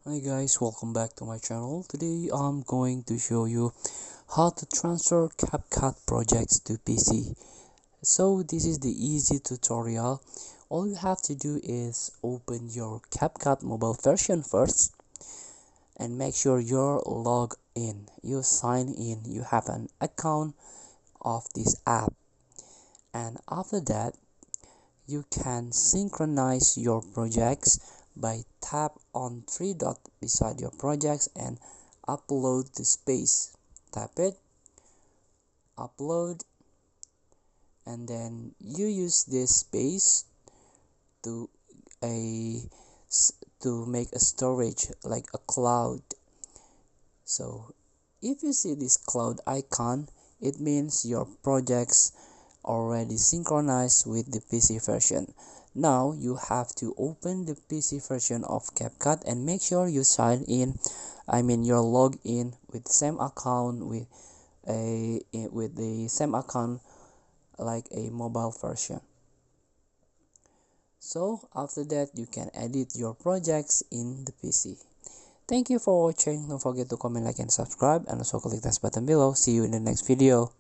Hi guys, welcome back to my channel. Today I'm going to show you how to transfer Capcut projects to PC. So this is the easy tutorial. All you have to do is open your Capcut mobile version first and make sure you're logged in. You sign in, you have an account of this app, and after that you can synchronize your projects by tap on three dots beside your projects and upload the space. Tap it, upload, and then you use this space to a to make a storage like a cloud. So if you see this cloud icon, it means your projects already synchronized with the PC version. Now you have to open the PC version of Capcut and make sure you sign in. You're logged in with the same account with the same account like a mobile version. So after that you can edit your projects in the PC. Thank you for watching. Don't forget to comment, like, and subscribe, and also click this button below. See you in the next video.